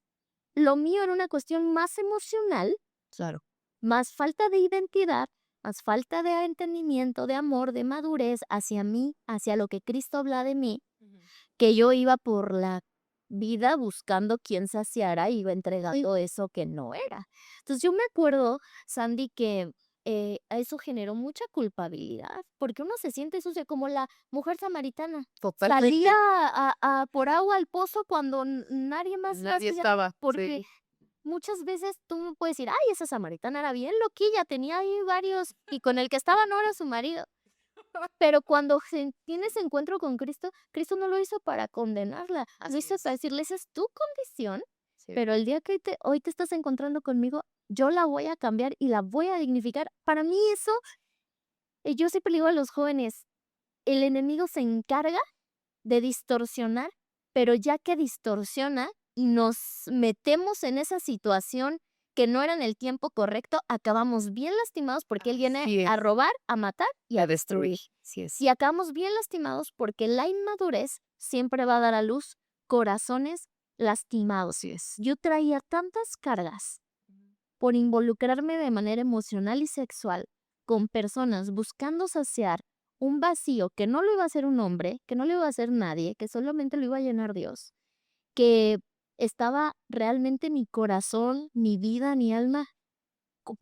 lo mío era una cuestión más emocional, Claro. más falta de identidad, más falta de entendimiento, de amor, de madurez hacia mí, hacia lo que Cristo habla de mí, Ujú. que yo iba por la vida buscando quién saciara, iba entregando eso que no era. Entonces yo me acuerdo, Sandy, que eso generó mucha culpabilidad, porque uno se siente sucia como la mujer samaritana. Salía Totalmente. por agua al pozo cuando nadie más Nadie hacía, estaba. porque Sí. muchas veces tú me puedes decir, ay, esa samaritana era bien loquilla, tenía ahí varios, y con el que estaba no era su marido. Pero cuando tienes encuentro con Cristo, Cristo no lo hizo para condenarla, lo Así hizo para es. decirle, esa es tu condición, Sí. pero el día que hoy te estás encontrando conmigo, yo la voy a cambiar y la voy a dignificar. Para mí eso, yo siempre le digo a los jóvenes, el enemigo se encarga de distorsionar, pero ya que distorsiona y nos metemos en esa situación que no era en el tiempo correcto, acabamos bien lastimados porque él viene Así a es. robar, a matar y A a destruir. destruir. Así es. Y acabamos bien lastimados porque la inmadurez siempre va a dar a luz corazones lastimados. Así es. Yo traía tantas cargas por involucrarme de manera emocional y sexual con personas buscando saciar un vacío que no lo iba a hacer un hombre, que no lo iba a hacer nadie, que solamente lo iba a llenar Dios, que estaba realmente mi corazón, mi vida, mi alma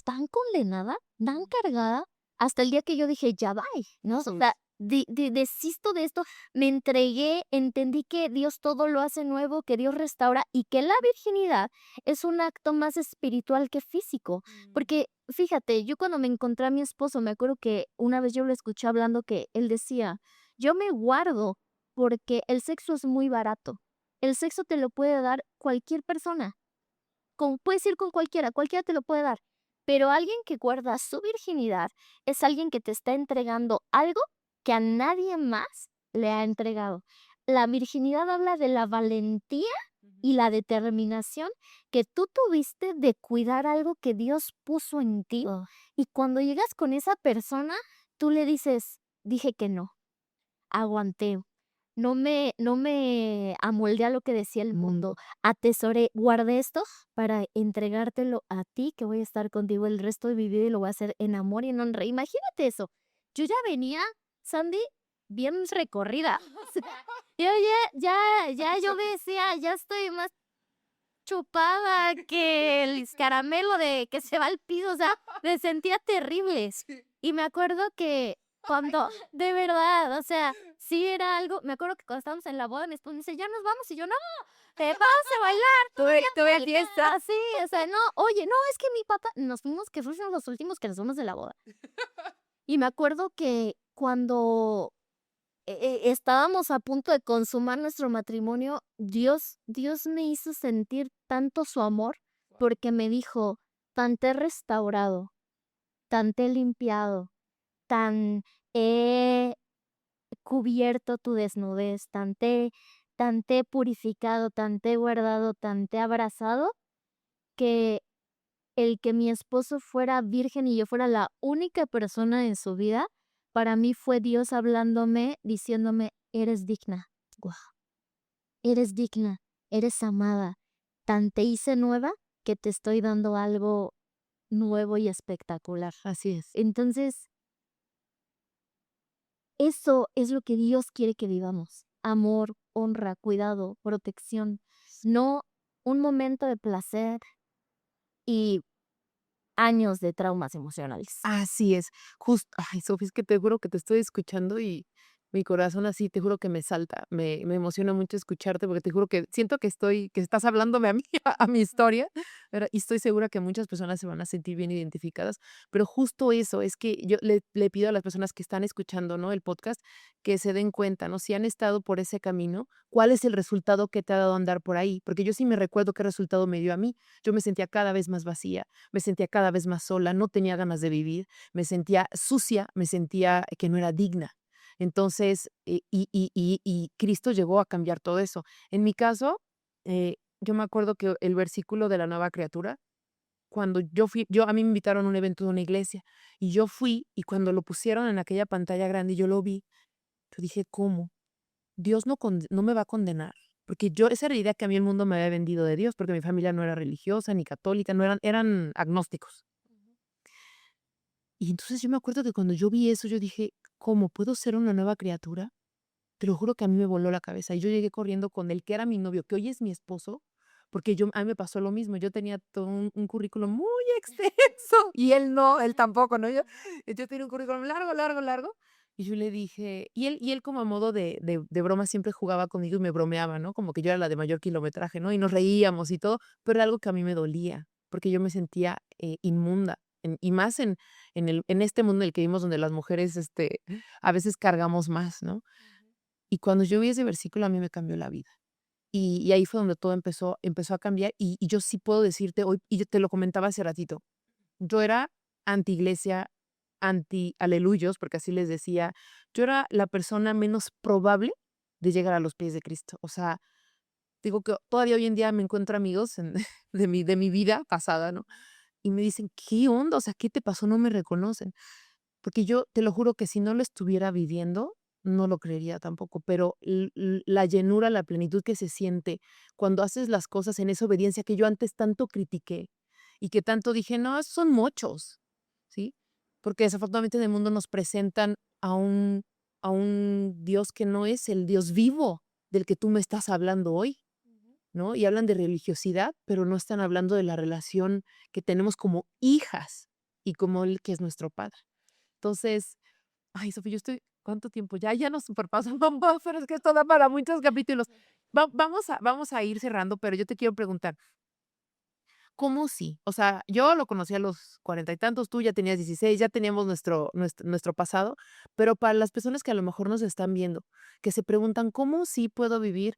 tan condenada, tan cargada, hasta el día que yo dije, ya bye, ¿no? O Así sea, es. desisto de esto, me entregué, entendí que Dios todo lo hace nuevo, que Dios restaura y que la virginidad es un acto más espiritual que físico. Mm. Porque fíjate, yo cuando me encontré a mi esposo, me acuerdo que una vez yo lo escuché hablando que él decía, yo me guardo porque el sexo es muy barato. El sexo te lo puede dar cualquier persona. Puedes ir con cualquiera te lo puede dar. Pero alguien que guarda su virginidad es alguien que te está entregando algo que a nadie más le ha entregado. La virginidad habla de la valentía Ujú. y la determinación que tú tuviste de cuidar algo que Dios puso en ti. Ah, Y cuando llegas con esa persona, tú le dices, dije que no, aguanté, no me amoldé a lo que decía el mundo, atesoré, guardé esto para entregártelo a ti, que voy a estar contigo el resto de mi vida y lo voy a hacer en amor y en honra. Imagínate eso. Yo ya venía, Sandy, bien recorrida. Yo ya yo me decía, ya estoy más chupada que el caramelo de que se va al piso, o sea, me sentía terrible. sí. Y me acuerdo que cuando, de verdad, o sea, sí era algo, me acuerdo que cuando estábamos en la boda, mi esposo me dice, ya nos vamos, y yo, no, vamos a bailar, Tuve todavía fiesta. así, o sea, no, oye, no, es que mi papá, nos fuimos, que fuimos los últimos que nos fuimos de la boda. Y me acuerdo que cuando estábamos a punto de consumar nuestro matrimonio, Dios me hizo sentir tanto su amor, porque me dijo, tan te he restaurado, tan te he limpiado, tan he cubierto tu desnudez, tan te he purificado, tan te he guardado, tan te he abrazado, que el que mi esposo fuera virgen y yo fuera la única persona en su vida, para mí fue Dios hablándome, diciéndome, eres digna. Guau, eres digna, eres amada. Tan te hice nueva que te estoy dando algo nuevo y espectacular. Así es. Entonces, eso es lo que Dios quiere que vivamos. Amor, honra, cuidado, protección. No un momento de placer y años de traumas emocionales. Así es. Ay, Sofi, es que te juro que te estoy escuchando y Mi corazón así, te juro que me salta, me emociona mucho escucharte, porque te juro que siento que estás hablándome a mí, a mi historia, ¿verdad? Y estoy segura que muchas personas se van a sentir bien identificadas, pero justo eso, es que yo le pido a las personas que están escuchando, ¿no?, el podcast, que se den cuenta, ¿no? Si han estado por ese camino, ¿cuál es el resultado que te ha dado andar por ahí? Porque yo sí me recuerdo qué resultado me dio a mí. Yo me sentía cada vez más vacía, me sentía cada vez más sola, no tenía ganas de vivir, me sentía sucia, me sentía que no era digna. Entonces, y Cristo llegó a cambiar todo eso. En mi caso, yo me acuerdo que el versículo de la nueva criatura, cuando yo a mí me invitaron a un evento de una iglesia, y yo fui, y cuando lo pusieron en aquella pantalla grande y yo lo vi, yo dije: "¿Cómo? Dios no me va a condenar", porque yo esa era la idea que a mí el mundo me había vendido de Dios, porque mi familia no era religiosa ni católica, no eran agnósticos. Y entonces yo me acuerdo que cuando yo vi eso, yo dije: "¿Cómo? ¿Puedo ser una nueva criatura?". Te lo juro que a mí me voló la cabeza, y yo llegué corriendo con el que era mi novio, que hoy es mi esposo, porque a mí me pasó lo mismo, yo tenía todo un currículum muy extenso, y él no, él tampoco, ¿no? Yo tenía un currículum largo, largo, largo, y yo le dije y él como a modo de broma siempre jugaba conmigo y me bromeaba, ¿no? Como que yo era la de mayor kilometraje, ¿no? Y nos reíamos y todo, pero era algo que a mí me dolía, porque yo me sentía, inmunda, y más en este mundo en el que vivimos, donde las mujeres, a veces cargamos más, ¿no? Y cuando yo vi ese versículo, a mí me cambió la vida. Y ahí fue donde todo empezó a cambiar, y yo sí puedo decirte hoy, y yo te lo comentaba hace ratito, yo era anti-iglesia, anti-aleluyos, porque así les decía, yo era la persona menos probable de llegar a los pies de Cristo. O sea, digo que todavía hoy en día me encuentro amigos de mi vida pasada, ¿no? Y me dicen: "¿Qué onda? O sea, ¿qué te pasó? No me reconocen". Porque yo te lo juro que si no lo estuviera viviendo, no lo creería tampoco, pero la llenura, la plenitud que se siente cuando haces las cosas en esa obediencia que yo antes tanto critiqué y que tanto dije: "No, esos son mochos", ¿sí? Porque desafortunadamente en el mundo nos presentan a un Dios que no es el Dios vivo del que tú me estás hablando hoy, ¿no? Y hablan de religiosidad, pero no están hablando de la relación que tenemos como hijas y como Él que es nuestro Padre. Entonces, ay, Sofía, yo estoy ¿cuánto tiempo? Ya nos superpasamos, pero es que esto da para muchos capítulos. Vamos a ir cerrando, pero yo te quiero preguntar, ¿cómo sí? O sea, yo lo conocí a los cuarenta y tantos, tú ya tenías 16, ya teníamos nuestro pasado, pero para las personas que a lo mejor nos están viendo, que se preguntan, ¿cómo sí puedo vivir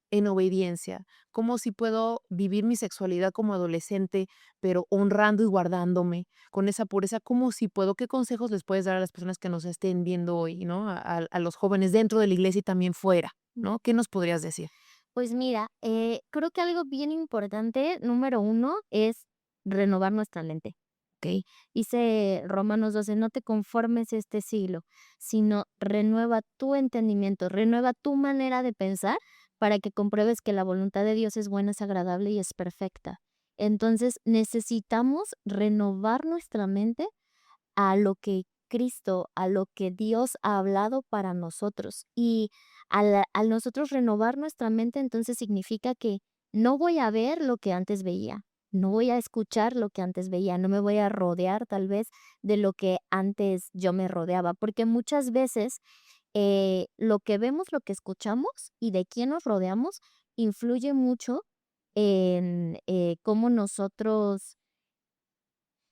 en obediencia? ¿Cómo si puedo vivir mi sexualidad como adolescente, pero honrando y guardándome con esa pureza? ¿Cómo si puedo? ¿Qué consejos les puedes dar a las personas que nos estén viendo hoy, ¿no? A los jóvenes dentro de la iglesia y también fuera, ¿no? ¿Qué nos podrías decir? Pues mira, creo que algo bien importante, número uno, es renovar nuestra mente, ¿ok? Dice Romanos 12, no te conformes a este siglo, sino renueva tu entendimiento, renueva tu manera de pensar para que compruebes que la voluntad de Dios es buena, es agradable y es perfecta. Entonces necesitamos renovar nuestra mente a lo que Cristo, a lo que Dios ha hablado para nosotros. Y al nosotros renovar nuestra mente, entonces significa que no voy a ver lo que antes veía, no voy a escuchar lo que antes veía, no me voy a rodear tal vez de lo que antes yo me rodeaba, porque muchas veces lo que vemos, lo que escuchamos y de quién nos rodeamos influye mucho en cómo nosotros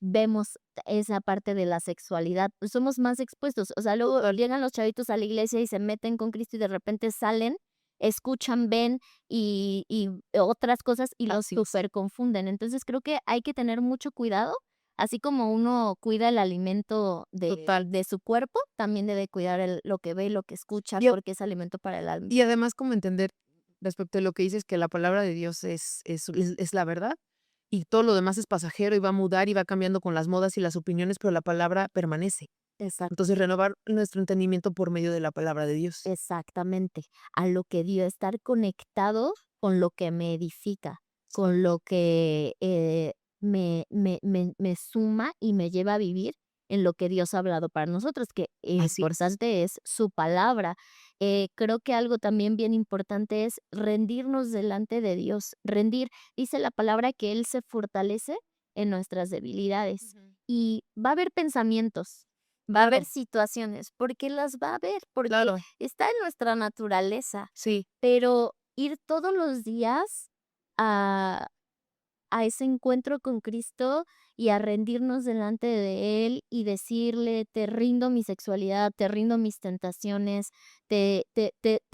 vemos esa parte de la sexualidad, pues, somos más expuestos, o sea, luego llegan los chavitos a la iglesia y se meten con Cristo y de repente salen, escuchan, ven y otras cosas y los Así es. confunden. Entonces, creo que hay que tener mucho cuidado, así como uno cuida el alimento Total. de su cuerpo, también debe cuidar lo que ve y lo que escucha, Y, porque es alimento para el alma. y además como entender respecto a lo que dices, que la palabra de Dios es la verdad y todo lo demás es pasajero y va a mudar y va cambiando con las modas y las opiniones, pero la palabra permanece. Exacto. Entonces, renovar nuestro entendimiento por medio de la palabra de Dios. Exactamente, a lo que dio, estar conectado con lo que me edifica, con lo que, me suma y me lleva a vivir en lo que Dios ha hablado para nosotros, que Así es. importante es su palabra. Creo que algo también bien importante es rendirnos delante de Dios, rendir. Dice la palabra que Él se fortalece en nuestras debilidades, Ujú. y va a haber pensamientos. va a haber Claro, situaciones, porque las va a haber, porque claro. está en nuestra naturaleza, Sí, pero ir todos los días a ese encuentro con Cristo y a rendirnos delante de Él y decirle: "Te rindo mi sexualidad, te rindo mis tentaciones, te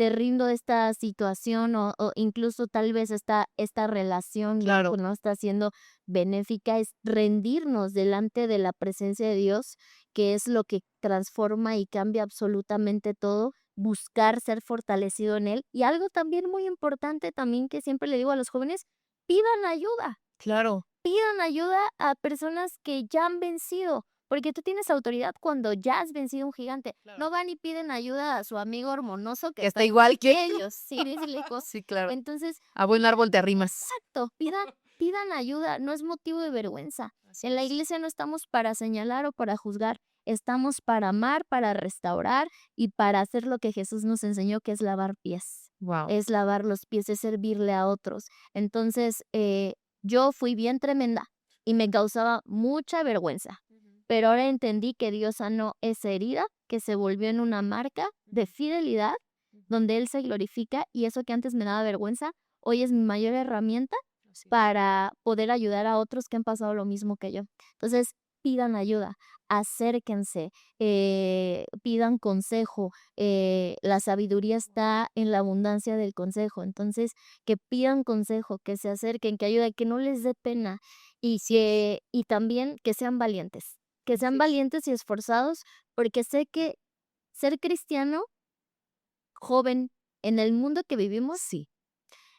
rindo esta situación", o incluso tal vez esta relación ya claro, que no está siendo benéfica, es rendirnos delante de la presencia de Dios, que es lo que transforma y cambia absolutamente todo, buscar ser fortalecido en Él. Y algo también muy importante, también que siempre le digo a los jóvenes: pidan ayuda. claro, Pidan ayuda a personas que ya han vencido, porque tú tienes autoridad cuando ya has vencido un gigante. claro. No van y piden ayuda a su amigo hormonoso que Que está está igual que que ellos, ¿sí me explico? sí, claro. Entonces, A buen árbol te arrimas. exacto, pidan ayuda, no es motivo de vergüenza. Así En la es. iglesia no estamos para señalar o para juzgar, estamos para amar, para restaurar y para hacer lo que Jesús nos enseñó, que es lavar pies. Wow. Es lavar los pies, es servirle a otros. Entonces, yo fui bien tremenda y me causaba mucha vergüenza, pero ahora entendí que Dios sanó esa herida, que se volvió en una marca de fidelidad, donde Él se glorifica y eso que antes me daba vergüenza, hoy es mi mayor herramienta Así es. para poder ayudar a otros que han pasado lo mismo que yo. Entonces, pidan ayuda, acérquense, pidan consejo. La sabiduría está en la abundancia del consejo. Entonces, que pidan consejo, que se acerquen, que ayuden, que no les dé pena Así es. y también que sean Así es. valientes y esforzados, porque sé que ser cristiano joven en el mundo que vivimos Sí,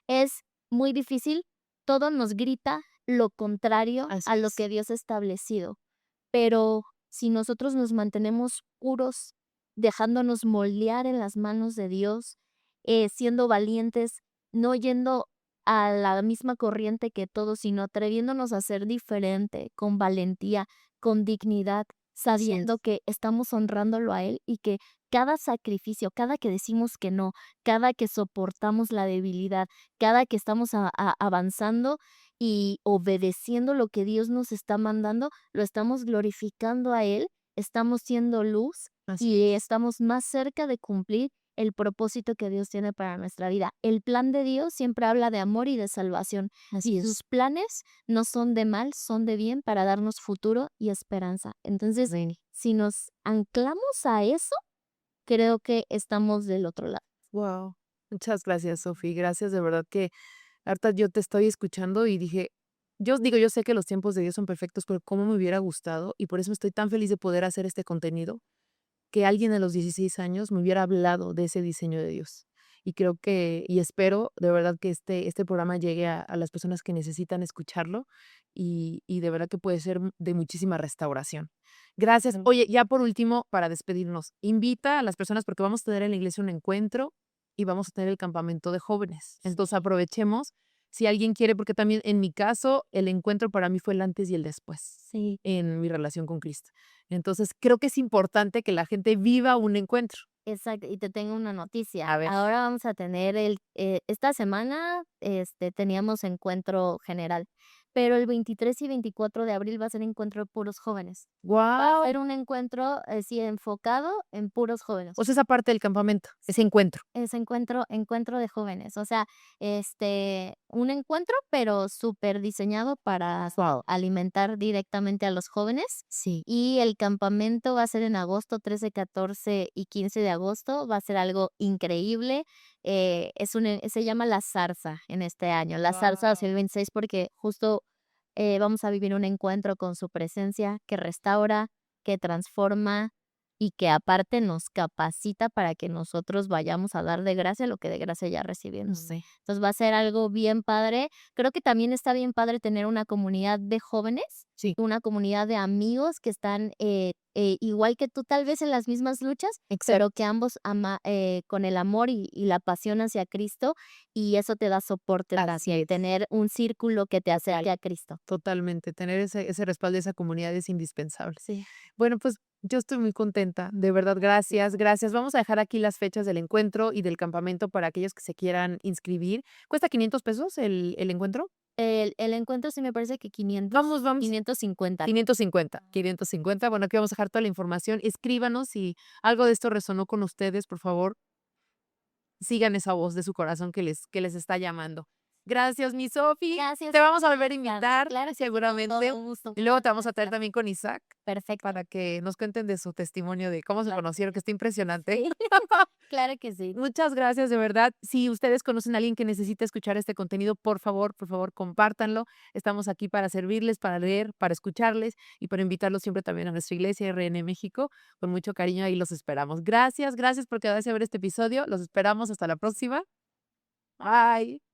es muy difícil, todo nos grita lo contrario así a lo es. que Dios ha establecido, pero si nosotros nos mantenemos puros, dejándonos moldear en las manos de Dios, siendo valientes, no yendo a la misma corriente que todos, sino atreviéndonos a ser diferente, con valentía, con dignidad, Así sabiendo es. que estamos honrándolo a Él y que cada sacrificio, cada que decimos que no, cada que soportamos la debilidad, cada que estamos avanzando y obedeciendo lo que Dios nos está mandando, lo estamos glorificando a Él, estamos siendo luz Así y es. estamos más cerca de cumplir el propósito que Dios tiene para nuestra vida. El plan de Dios siempre habla de amor y de salvación, Así y sus es. planes no son de mal, son de bien para darnos futuro y esperanza. Entonces, Amén. si nos anclamos a eso, creo que estamos del otro lado. Wow. Muchas gracias, Sofi. Gracias, de verdad que ahorita yo te estoy escuchando y dije, yo digo, yo sé que los tiempos de Dios son perfectos, pero cómo me hubiera gustado y por eso estoy tan feliz de poder hacer este contenido, que alguien a los 16 años me hubiera hablado de ese diseño de Dios. Y creo que, y espero de verdad que este programa llegue a las personas que necesitan escucharlo y de verdad que puede ser de muchísima restauración. Gracias. Oye, ya por último, para despedirnos, invita a las personas porque vamos a tener en la iglesia un encuentro y vamos a tener el campamento de jóvenes. Entonces aprovechemos si alguien quiere, porque también en mi caso el encuentro para mí fue el antes y el después Sí. en mi relación con Cristo. Entonces, creo que es importante que la gente viva un encuentro. Exacto, y te tengo una noticia. A ver. Ahora vamos a tener esta semana, teníamos encuentro general, pero el 23 y 24 de abril va a ser encuentro de puros jóvenes. Va a Guau. ser un encuentro, sí, enfocado en puros jóvenes. O sea, esa parte del campamento, ese encuentro. Ese encuentro de jóvenes, o sea, un encuentro, pero súper diseñado para Guau. alimentar directamente a los jóvenes, Sí. y el campamento va a ser en agosto, 13, 14 y 15 de agosto, va a ser algo increíble, se llama La Zarza en este año, La Zarza Guau. 2026, porque justo, vamos a vivir un encuentro con su presencia que restaura, que transforma, y que aparte nos capacita para que nosotros vayamos a dar de gracia lo que de gracia ya No recibimos. sé. Entonces va a ser algo bien padre. Creo que también está bien padre tener una comunidad de jóvenes, Sí, una comunidad de amigos que están igual que tú, tal vez en las mismas luchas, pero exacto. que ambos con el amor y la pasión hacia Cristo, y eso te da soporte Así también, es. tener un círculo que te Total. acerque a Cristo. Totalmente. Tener ese respaldo de esa comunidad es indispensable. Sí. Bueno, pues yo estoy muy contenta. De verdad, gracias, gracias. Vamos a dejar aquí las fechas del encuentro y del campamento para aquellos que se quieran inscribir. ¿Cuesta 500 pesos el encuentro? El encuentro sí me parece que 500, Vamos. 550. 550. Bueno, aquí vamos a dejar toda la información. Escríbanos si algo de esto resonó con ustedes, por favor, sigan esa voz de su corazón que les está llamando. Gracias, mi Sofi. Gracias. Te vamos a volver a invitar, Claro que sí, con seguramente. todo gusto. Y luego te vamos a traer también con Isaac Perfecto. para que nos cuenten de su testimonio de cómo se Claro. conocieron, que está impresionante. Sí. Claro que sí. Muchas gracias, de verdad. Si ustedes conocen a alguien que necesita escuchar este contenido, por favor, compártanlo. Estamos aquí para servirles, para leer, para escucharles y para invitarlos siempre también a nuestra iglesia RN México. Con mucho cariño ahí los esperamos. Gracias por quedarse a ver este episodio. Los esperamos hasta la próxima. Bye.